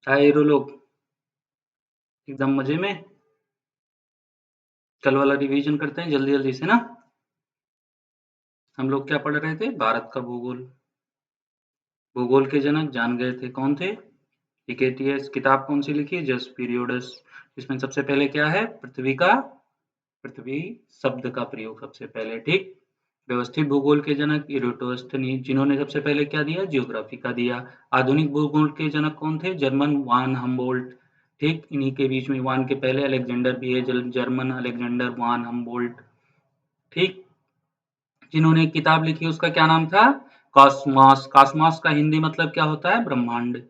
हाय hero लोग, एकदम मजे में। कल वाला रिवीजन करते हैं जल्दी जल्दी से ना। हम लोग क्या पढ़ रहे थे? भारत का भूगोल। भूगोल के जनक जान गए थे कौन थे? हिकेटियस। किताब कौन सी लिखी? जस पीरियोडस। इसमें सबसे पहले क्या है? पृथ्वी शब्द का प्रयोग सबसे पहले, ठीक। व्यवस्थित भूगोल के जनक इरोटोस्थनीज, जिन्होंने सबसे पहले क्या दिया? जियोग्राफी का दिया। आधुनिक भूगोल के जनक कौन थे? जर्मन वान हम्बोल्ट। ठीक, इन्हीं के बीच में वान के पहले अलेक्जेंडर भी है, जर्मन अलेक्जेंडर वान हम्बोल्ट। ठीक। जिन्होंने एक किताब लिखी उसका क्या नाम था? कॉस्मॉस। कॉस्मॉस का हिंदी मतलब क्या होता है? ब्रह्मांड।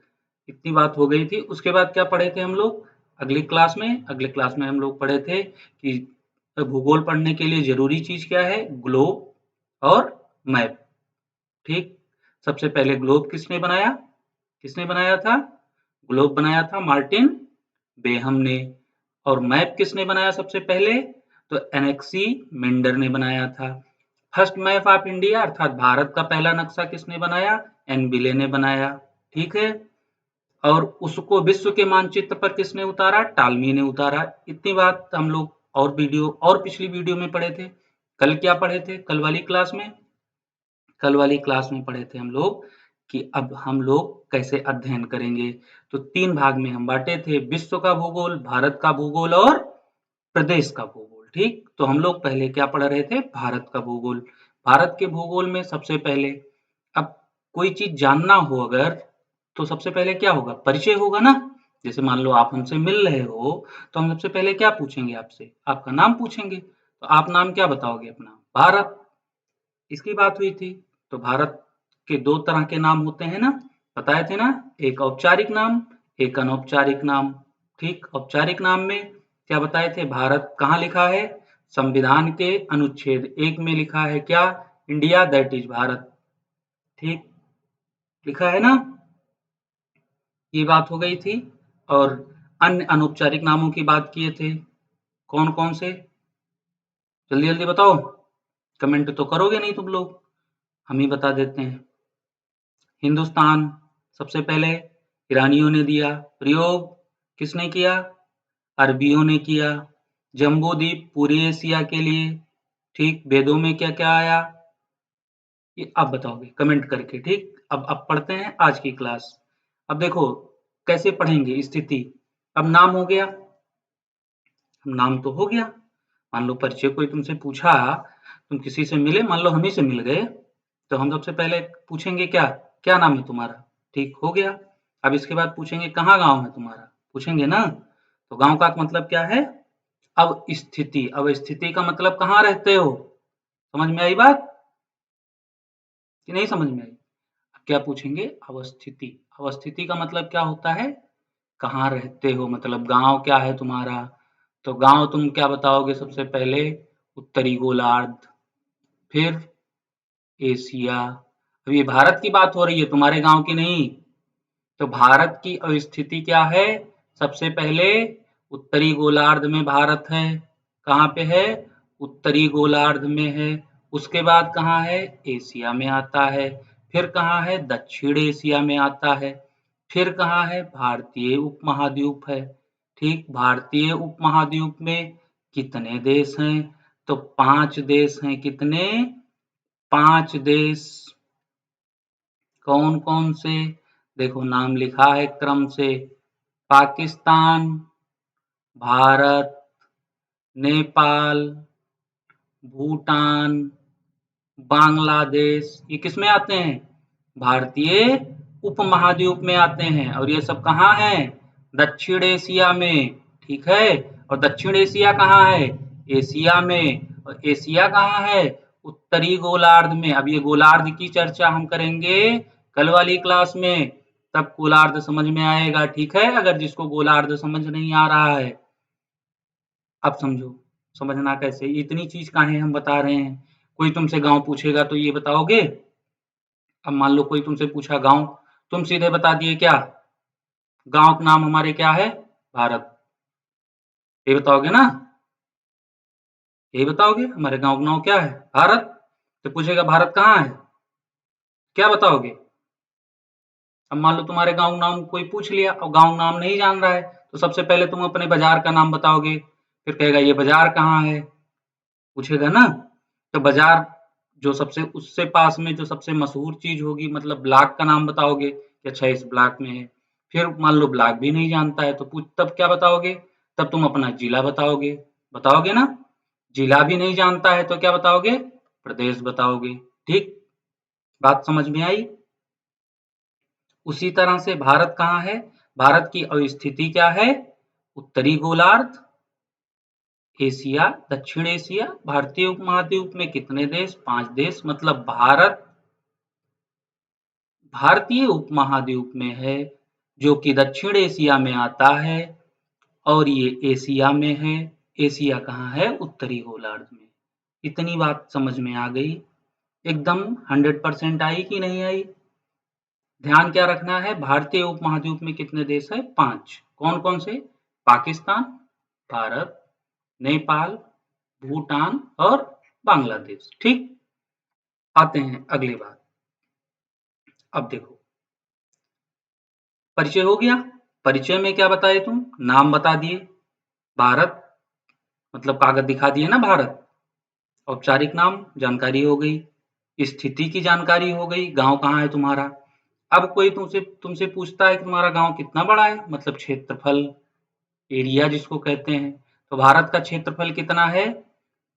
इतनी बात हो गई थी। उसके बाद क्या पढ़े थे हम लोग अगले क्लास में हम लोग पढ़े थे कि भूगोल पढ़ने के लिए जरूरी चीज क्या है? ग्लोब और मैप। ठीक। सबसे पहले ग्लोब किसने बनाया था? ग्लोब बनाया था मार्टिन बेहम ने। और मैप किसने बनाया सबसे पहले? तो एनेक्सी मेंडर ने बनाया था। फर्स्ट मैप ऑफ इंडिया अर्थात भारत का पहला नक्शा किसने बनाया? एनबिले ने बनाया। ठीक है। और उसको विश्व के मानचित्र पर किसने उतारा? टालमी ने उतारा। इतनी बात हम लोग और वीडियो और पिछली वीडियो में पढ़े थे। कल क्या पढ़े थे? कल वाली क्लास में पढ़े थे हम लोग कि अब हम लोग कैसे अध्ययन करेंगे। तो 3 भाग में हम बाँटे थे, विश्व का भूगोल, भारत का भूगोल और प्रदेश का भूगोल। ठीक। तो हम लोग पहले क्या पढ़ रहे थे? भारत का भूगोल। भारत के भूगोल में सबसे पहले, अब कोई चीज जानना हो अगर, तो सबसे पहले क्या होगा? परिचय होगा ना। जैसे मान लो आप हमसे मिल रहे हो, तो हम सबसे पहले क्या पूछेंगे आपसे? आपका नाम पूछेंगे। तो आप नाम क्या बताओगे अपना? भारत। इसकी बात हुई थी। तो भारत के 2 तरह के नाम होते हैं ना, बताए थे ना। एक औपचारिक नाम, एक अनौपचारिक नाम। ठीक। औपचारिक नाम में क्या बताए थे? भारत कहाँ लिखा है? संविधान के अनुच्छेद 1 में लिखा है क्या? India that is Bharat. ठीक। लिखा है ना। ये बात हो गई थी। और अन्य अनौपचारिक नामों की बात किए थे। कौन कौन से? जल्दी जल्दी बताओ। कमेंट तो करोगे नहीं तुम लोग। हम ही बता देते हैं। हिंदुस्तान सबसे पहले ईरानियों ने दिया प्रयोग। किसने किया? अरबियों ने किया। जम्बू द्वीप पूरे एशिया के लिए। ठीक। वेदों में क्या क्या आया? ये आप बताओगे कमेंट करके। ठीक। अब पढ़ते हैं आज की क्लास। अब देखो कैसे पढ़ेंगे। स्थिति, अब नाम हो गया। नाम तो हो गया। मान लो परिचय कोई तुमसे पूछा, तुम किसी से मिले, मान लो हम ही से मिल गए, तो हम सबसे पहले पूछेंगे क्या? क्या नाम है तुम्हारा? ठीक हो गया। अब इसके बाद पूछेंगे कहाँ गांव है तुम्हारा? पूछेंगे ना। तो गांव का मतलब क्या है? अब स्थिति का मतलब कहाँ रहते हो? समझ में आई बात कि नहीं समझ में आई? अब क्या पूछेंगे? अवस्थिति। अवस्थिति का मतलब क्या होता है? कहाँ रहते हो, मतलब गांव क्या है तुम्हारा। तो गांव तुम क्या बताओगे सबसे पहले? उत्तरी गोलार्ध। फिर एशिया। अब ये भारत की बात हो रही है, तुम्हारे गांव की नहीं। तो भारत की अवस्थिति क्या है? सबसे पहले उत्तरी गोलार्ध में भारत है। कहाँ पे है? उत्तरी गोलार्ध में है। उसके बाद कहाँ है? एशिया में आता है। फिर कहाँ है? दक्षिण एशिया में आता है। फिर कहाँ है? भारतीय उपमहाद्वीप है। ठीक। भारतीय उपमहाद्वीप में कितने देश हैं? तो 5 देश हैं। कितने? 5 देश। कौन कौन से? देखो नाम लिखा है क्रम से। पाकिस्तान, भारत, नेपाल, भूटान, बांग्लादेश, ये किसमें आते हैं? भारतीय उपमहाद्वीप में आते हैं। और ये सब कहाँ है? दक्षिण एशिया में। ठीक है। और दक्षिण एशिया कहाँ है? एशिया में। और एशिया कहाँ है? उत्तरी गोलार्ध में। अब ये गोलार्ध की चर्चा हम करेंगे कल वाली क्लास में, तब गोलार्ध समझ में आएगा। ठीक है। अगर जिसको गोलार्ध समझ नहीं आ रहा है, अब समझो। समझना कैसे? इतनी चीज काहे हम बता रहे हैं? कोई तुमसे गांव पूछेगा तो ये बताओगे? अब मान लो कोई तुमसे पूछा गांव, तुम सीधे बता दिए क्या? गांव का नाम हमारे क्या है? भारत। ये बताओगे ना? ये बताओगे हमारे गांव का नाम क्या है? भारत। तो पूछेगा भारत कहाँ है? क्या बताओगे? अब मान लो तुम्हारे गाँव नाम कोई पूछ लिया और गाँव नाम नहीं जान रहा है, तो सबसे पहले तुम अपने बाजार का नाम बताओगे, फिर कहेगा ये बाजार कहाँ है, पूछेगा ना। तो बाजार जो सबसे उससे पास में जो सबसे मशहूर चीज होगी, मतलब ब्लॉक का नाम बताओगे कि अच्छा इस ब्लॉक में है। फिर मान लो ब्लॉक भी नहीं जानता है तो पूछ तब क्या बताओगे, तब तुम अपना जिला बताओगे, बताओगे ना। जिला भी नहीं जानता है तो क्या बताओगे, प्रदेश बताओगे। ठीक, बात समझ में आई। उसी तरह से भारत कहाँ है, भारत की अवस्थिति क्या है, उत्तरी गोलार्ध, एशिया, दक्षिण एशिया। भारतीय उपमहाद्वीप में कितने देश, 5 देश, मतलब भारत भारतीय उपमहाद्वीप में है, जो कि दक्षिण एशिया में आता है, और ये एशिया में है। एशिया कहाँ है, उत्तरी गोलार्ध में। इतनी बात समझ में आ गई, एकदम 100% आई कि नहीं आई। ध्यान क्या रखना है, भारतीय उपमहाद्वीप में कितने देश है, 5। कौन कौन से, पाकिस्तान, भारत, नेपाल, भूटान और बांग्लादेश। ठीक, आते हैं अगली बात। अब देखो, परिचय हो गया। परिचय में क्या बताए तुम, नाम बता दिए, भारत मतलब कागज दिखा दिए ना भारत। औपचारिक नाम जानकारी हो गई, स्थिति की जानकारी हो गई, गांव कहाँ है तुम्हारा। अब कोई तुमसे तुमसे पूछता है कि तुम्हारा गांव कितना बड़ा है, मतलब क्षेत्रफल, एरिया जिसको कहते हैं। तो भारत का क्षेत्रफल कितना है,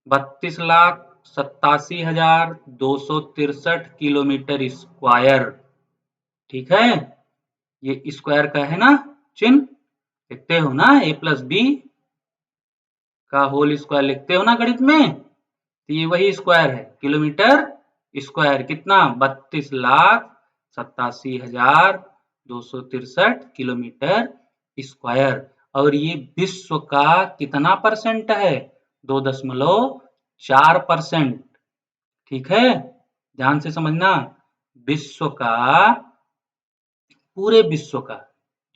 32,87,263 किलोमीटर स्क्वायर। ठीक है, ये स्क्वायर का है ना चिन्ह, लिखते हो ना, A+B का होल स्क्वायर लिखते हो ना गणित में, तो ये वही स्क्वायर है, किलोमीटर स्क्वायर कितना, 32,87,263 किलोमीटर स्क्वायर। और ये विश्व का कितना परसेंट है, 2.4%। ठीक है, ध्यान से समझना, विश्व का, पूरे विश्व का,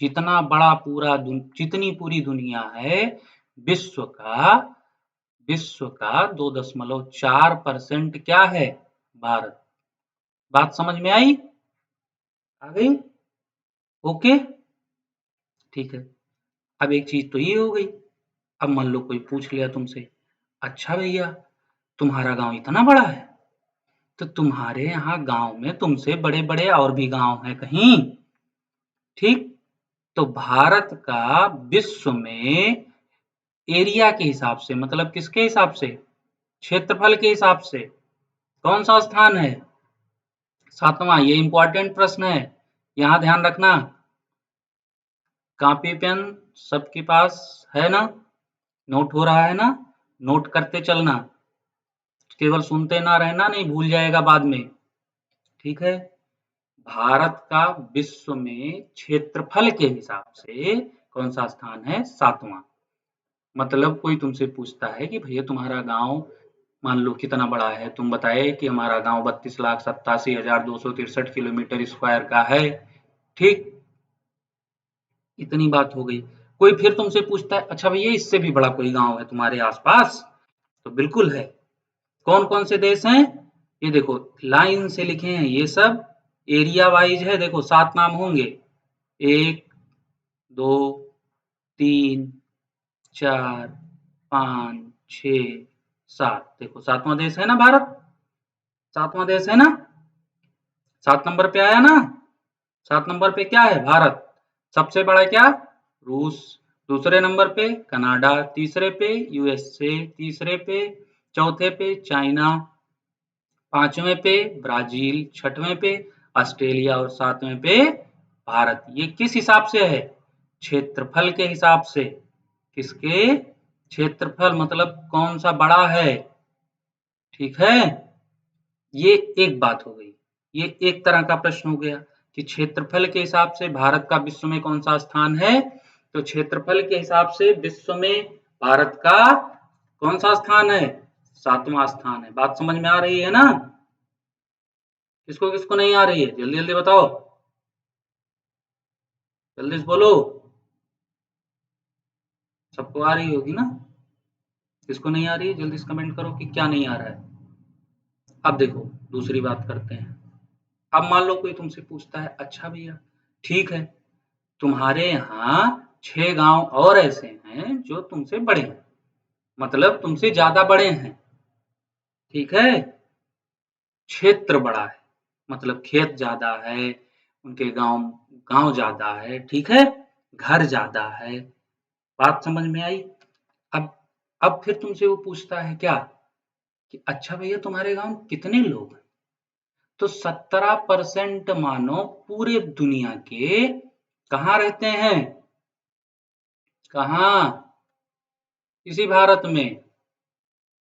जितना बड़ा जितनी पूरी दुनिया है, विश्व का विश्व का 2.4% क्या है, भारत। बात समझ में आई, आ गई, ओके। ठीक है, अब एक चीज तो ये हो गई। अब मान लो कोई पूछ लिया तुमसे, अच्छा भैया तुम्हारा गांव इतना बड़ा है, तो तुम्हारे यहाँ गांव में तुमसे बड़े बड़े और भी गांव हैं कहीं। ठीक, तो भारत का विश्व में एरिया के हिसाब से, मतलब किसके हिसाब से, क्षेत्रफल के हिसाब से कौन सा स्थान है, 7वां। ये इंपॉर्टेंट प्रश्न है, यहाँ ध्यान रखना। कॉपी पेन सबके पास है ना, नोट हो रहा है ना, नोट करते चलना, केवल सुनते ना रहना, नहीं भूल जाएगा बाद में। ठीक है, भारत का विश्व में क्षेत्रफल के हिसाब से कौन सा स्थान है, 7वां। मतलब कोई तुमसे पूछता है कि भैया तुम्हारा गांव मान लो कितना बड़ा है, तुम बताए कि हमारा गांव 32,87,263 किलोमीटर स्क्वायर का है। ठीक, इतनी बात हो गई। कोई फिर तुमसे पूछता है, अच्छा भैया इससे भी बड़ा कोई गांव है तुम्हारे आसपास, तो बिल्कुल है। कौन कौन से देश हैं, ये देखो लाइन से लिखे हैं, ये सब एरिया वाइज है। देखो 7 नाम होंगे, 1, 2, 3, 4, 5, 6, 7। देखो 7वां देश है ना भारत, 7वां देश है ना, 7 नंबर पे आया ना। 7 नंबर पे क्या है, भारत। सबसे बड़ा क्या, रूस। दूसरे नंबर पे कनाडा, तीसरे पे यूएसए, तीसरे पे, चौथे पे चाइना, 5वें पे ब्राजील, 6वें पे ऑस्ट्रेलिया और 7वें पे भारत। ये किस हिसाब से है, क्षेत्रफल के हिसाब से। किसके, क्षेत्रफल मतलब कौन सा बड़ा है। ठीक है, ये एक बात हो गई, ये एक तरह का प्रश्न हो गया कि क्षेत्रफल के हिसाब से भारत का विश्व में कौन सा स्थान है। तो क्षेत्रफल के हिसाब से विश्व में भारत का कौन सा स्थान है, 7वां स्थान है। बात समझ में आ रही है ना, किसको किसको नहीं आ रही है, जल्दी जल्दी बताओ, जल्दी से बोलो, सबको आ रही होगी ना। किसको नहीं आ रही है, जल्दी से कमेंट करो कि क्या नहीं आ रहा है। अब देखो दूसरी बात करते हैं। अब मान लो कोई तुमसे पूछता है, अच्छा भैया ठीक है, तुम्हारे यहाँ 6 गांव और ऐसे हैं जो तुमसे बड़े हैं, मतलब तुमसे ज्यादा बड़े हैं। ठीक है, क्षेत्र बड़ा है, मतलब खेत ज्यादा है, उनके गांव गांव ज्यादा है। ठीक है, घर ज्यादा है। बात समझ में आई? अब अब फिर तुमसे वो पूछता है क्या कि अच्छा भैया तुम्हारे गांव में कितने लोग हैं? तो 17% मानव पूरे दुनिया के कहाँ रहते हैं? कहाँ? इसी भारत में।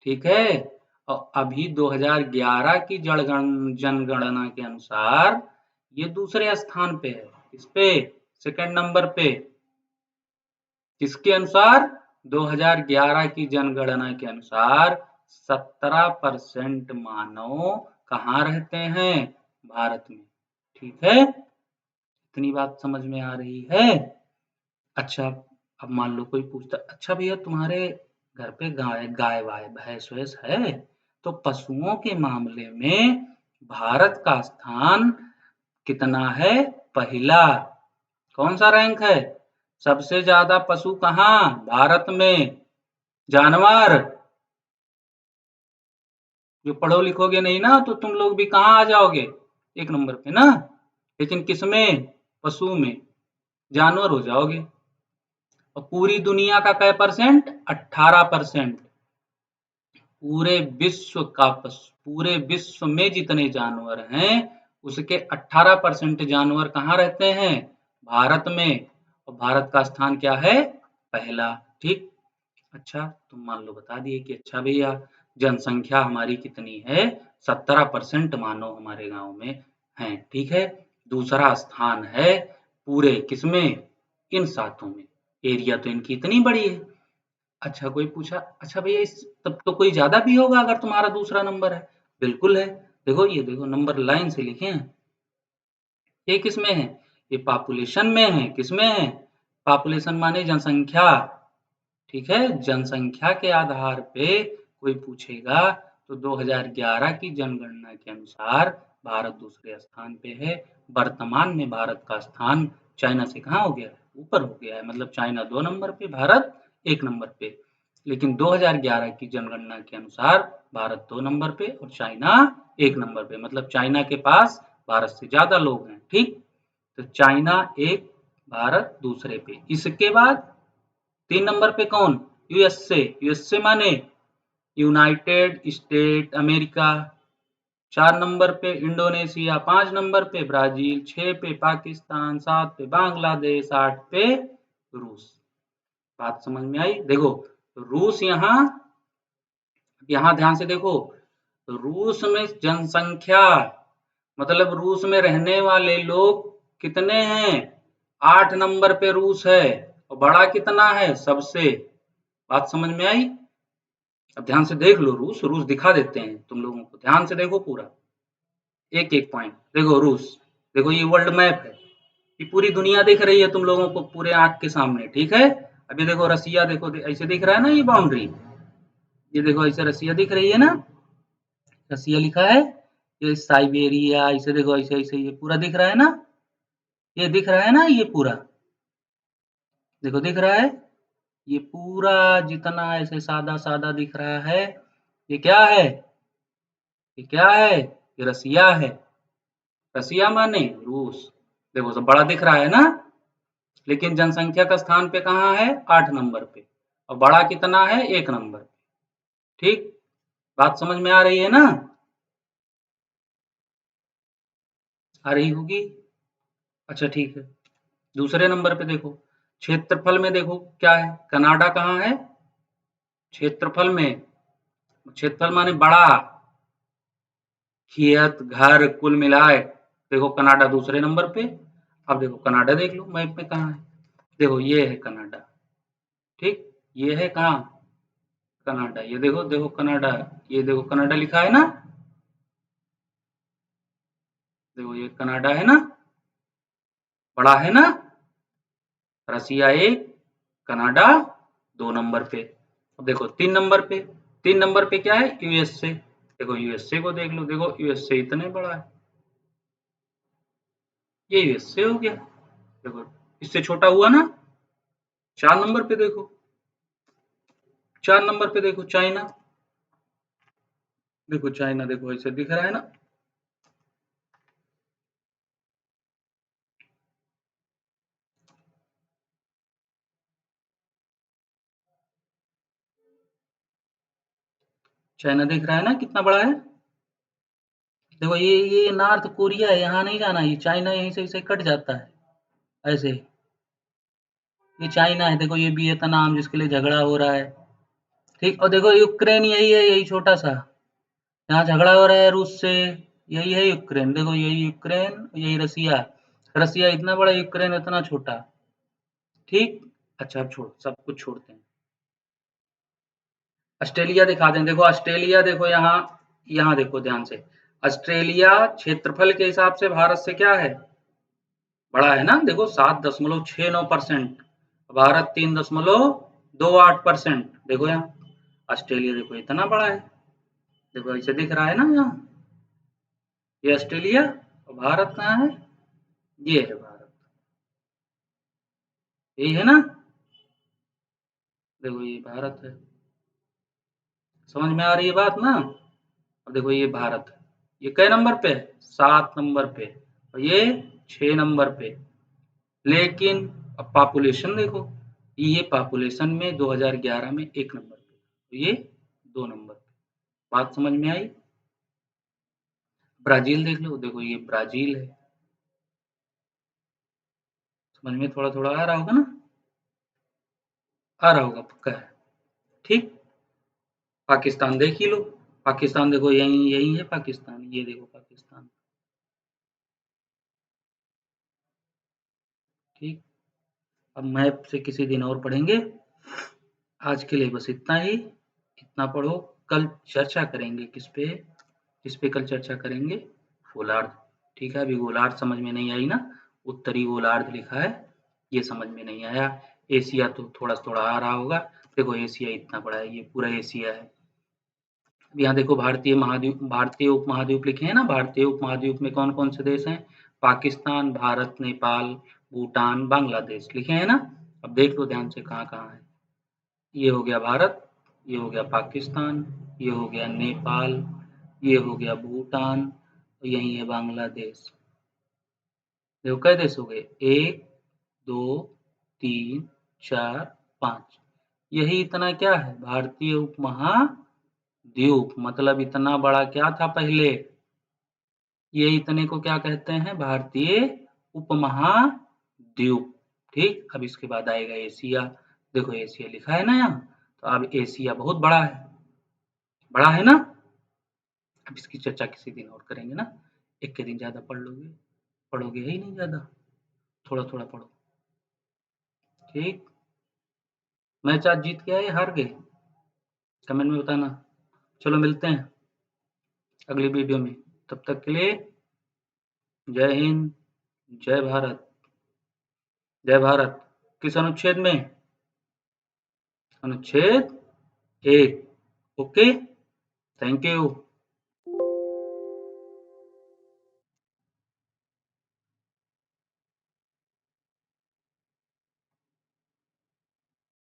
ठीक है, और अभी 2011 की जनगणना के अनुसार ये दूसरे स्थान पे है। इस पे सेकंड नंबर पे। किसके अनुसार? 2011 की जनगणना के अनुसार 17% मानव कहाँ रहते हैं? भारत में। ठीक है, इतनी बात समझ में आ रही है? अच्छा, अब मान लो कोई पूछता अच्छा भैया तुम्हारे घर पे गाय गाय वाय भैंस वैस है? तो पशुओं के मामले में भारत का स्थान कितना है? पहला। कौन सा रैंक है? सबसे ज्यादा पशु कहाँ? भारत में। जानवर। जो पढ़ो लिखोगे नहीं ना तो तुम लोग भी कहाँ आ जाओगे? एक नंबर पे ना। लेकिन किसमें? पशु में। जानवर हो जाओगे। और पूरी दुनिया का कै परसेंट? 18%। पूरे विश्व में जितने जानवर हैं उसके 18% जानवर कहाँ रहते हैं? भारत में। और भारत का स्थान क्या है? पहला। ठीक। अच्छा, तुम मान लो बता दिए कि अच्छा भैया जनसंख्या हमारी कितनी है? 17% मानव हमारे गांव में हैं। ठीक है, दूसरा स्थान है पूरे किसमें? इन सातों में। एरिया तो इनकी इतनी बड़ी है। अच्छा, कोई पूछा अच्छा भैया इस तब तो कोई ज्यादा भी होगा अगर तुम्हारा दूसरा नंबर है? बिल्कुल है। देखो ये देखो नंबर लाइन से लिखे हैं। ये किसमें है? ये पॉपुलेशन में है। किसमें है? पॉपुलेशन माने जनसंख्या। ठीक है, जनसंख्या के आधार पे कोई पूछेगा तो 2011 की जनगणना के अनुसार भारत दूसरे स्थान पे है। वर्तमान में भारत का स्थान चाइना से कहाँ हो गया है? ऊपर हो गया है, मतलब चाइना 2 नंबर पे, भारत 1 नंबर पे। लेकिन 2011 की जनगणना के अनुसार भारत 2 नंबर पे और चाइना 1 नंबर पे, मतलब चाइना के पास भारत से ज्यादा लोग हैं। ठीक, तो चाइना एक, भारत दूसरे पे। इसके बाद 3 नंबर पे कौन? यूएसए। यूएसए माने यूनाइटेड स्टेट अमेरिका। 4 नंबर पे इंडोनेशिया, 5 नंबर पे ब्राजील, 6 पे पाकिस्तान, 7 पे बांग्लादेश, 8 पे रूस। बात समझ में आई? देखो रूस यहाँ ध्यान से देखो। रूस में जनसंख्या, मतलब रूस में रहने वाले लोग कितने हैं? 8 नंबर पे रूस है। और बड़ा कितना है सबसे? बात समझ में आई? अब ध्यान से देख लो, रूस रूस दिखा देते हैं तुम लोगों को, ध्यान से देखो पूरा, एक एक पॉइंट देखो। रूस, देखो ये वर्ल्ड मैप है, ये पूरी दुनिया दिख रही है तुम लोगों को पूरे आंख के सामने। ठीक है, अभी देखो रसिया, देखो ऐसे दिख रहा है ना ये बाउंड्री, ये देखो ऐसे रसिया दिख रही है ना, रसिया लिखा है। ये साइबेरिया, ऐसे देखो ऐसे ऐसे ये पूरा दिख रहा है ना, ये दिख रहा है ना, ये पूरा देखो दिख रहा है। ये पूरा जितना ऐसे सादा सादा दिख रहा है, ये क्या है? ये क्या है? ये रसिया है। रसिया माने रूस। देखो सब बड़ा दिख रहा है ना, लेकिन जनसंख्या का स्थान पे कहाँ है? 8 नंबर पे। और बड़ा कितना है? 1 नंबर पे। ठीक, बात समझ में आ रही है ना? आ रही होगी। अच्छा ठीक है, दूसरे नंबर पे देखो, क्षेत्रफल में देखो क्या है? कनाडा कहाँ है क्षेत्रफल में? क्षेत्रफल माने बड़ा, खेत घर कुल मिलाए। देखो कनाडा दूसरे नंबर पे। अब देखो कनाडा देख लो मैप में कहाँ है। देखो ये है कनाडा। ठीक, ये है कहाँ? कनाडा। ये देखो देखो कनाडा, ये देखो कनाडा लिखा है ना, देखो ये कनाडा है ना, बड़ा है ना। रसिया एक, कनाडा 2 नंबर पे। अब देखो 3 नंबर पे, 3 नंबर पे क्या है? यूएसए। देखो यूएसए को देख लो, देखो यूएसए इतने बड़ा है, ये यूएसए हो गया। देखो इससे छोटा हुआ ना, 4 नंबर पे देखो, 4 नंबर पे देखो चाइना, देखो चाइना, देखो ऐसे दिख रहा है ना। चाइना दिख रहा है ना कितना बड़ा है। देखो ये नॉर्थ कोरिया है, यहाँ नहीं जाना, ये चाइना यहीं से ऐसे कट जाता है ऐसे। ये चाइना है, देखो ये वियतनाम जिसके लिए झगड़ा हो रहा है, ठीक। और देखो यूक्रेन यही है, यही छोटा सा, यहाँ झगड़ा हो रहा है रूस से, यही है यूक्रेन, देखो यही यूक्रेन, यही रसिया, रसिया इतना बड़ा, यूक्रेन इतना छोटा, ठीक। अच्छा अब छोड़, सब कुछ छोड़ते हैं, ऑस्ट्रेलिया दिखा दें, देखो ऑस्ट्रेलिया, देखो यहाँ, यहाँ देखो ध्यान से, ऑस्ट्रेलिया क्षेत्रफल के हिसाब से भारत से क्या है, बड़ा है ना, देखो 7.69%, भारत 3.28%, देखो यहाँ ऑस्ट्रेलिया, देखो इतना बड़ा है, देखो ऐसे दिख रहा है ना यहाँ, ये ऑस्ट्रेलिया, और भारत कहाँ है, ये है भारत, यही है ना, देखो ये भारत है, समझ में आ रही है बात ना। अब देखो ये भारत है, ये कै नंबर पे है, 7 नंबर पे, और ये 6 नंबर पे, लेकिन अब पॉपुलेशन देखो, ये पॉपुलेशन में 2011 में 1 नंबर पे, तो ये 2 नंबर पे, बात समझ में आई। ब्राजील देख लो, देखो ये ब्राजील है, समझ में थोड़ा थोड़ा आ रहा होगा ना, आ रहा होगा पक्का है, ठीक। पाकिस्तान देख ही लो, पाकिस्तान देखो यही यही है पाकिस्तान, ये देखो पाकिस्तान, ठीक। अब मैप से किसी दिन और पढ़ेंगे, आज के लिए बस इतना ही, इतना पढ़ो, कल चर्चा करेंगे किस पे कल चर्चा करेंगे, गोलार्ध, ठीक है। अभी गोलार्ध समझ में नहीं आई ना, उत्तरी गोलार्ध लिखा है, ये समझ में नहीं आया। एशिया तो थोड़ा थोड़ा आ रहा होगा, देखो एशिया इतना बड़ा है, ये पूरा एशिया है। यहाँ देखो भारतीय महाद्वीप, भारतीय उपमहाद्वीप लिखे हैं ना, भारतीय उपमहाद्वीप में कौन कौन से देश हैं, पाकिस्तान, भारत, नेपाल, भूटान, बांग्लादेश लिखे हैं ना। अब देख लो ध्यान से कहाँ कहाँ है, ये हो गया भारत, ये हो गया पाकिस्तान, ये हो गया नेपाल, ये हो गया भूटान, और यही है बांग्लादेश, देखो कई देश हो गए, 1 2 3 4 5, यही इतना क्या है, भारतीय उपमहाद्वीप, मतलब इतना बड़ा क्या था पहले, ये इतने को क्या कहते हैं, भारतीय उपमहाद्वीप, ठीक। अब इसके बाद आएगा एशिया, देखो एशिया लिखा है ना यहाँ, तो अब एशिया बहुत बड़ा है ना। अब इसकी चर्चा किसी दिन और करेंगे ना, एक के दिन ज्यादा पढ़ोगे ही नहीं ज्यादा, थोड़ा थोड़ा पढ़ो, ठीक। मैच आज जीत के आए हार गए, कमेंट में बताना। चलो मिलते हैं अगली वीडियो में, तब तक के लिए जय हिंद, जय भारत, जय भारत। किस अनुच्छेद में, अनुच्छेद 1, ओके, थैंक यू।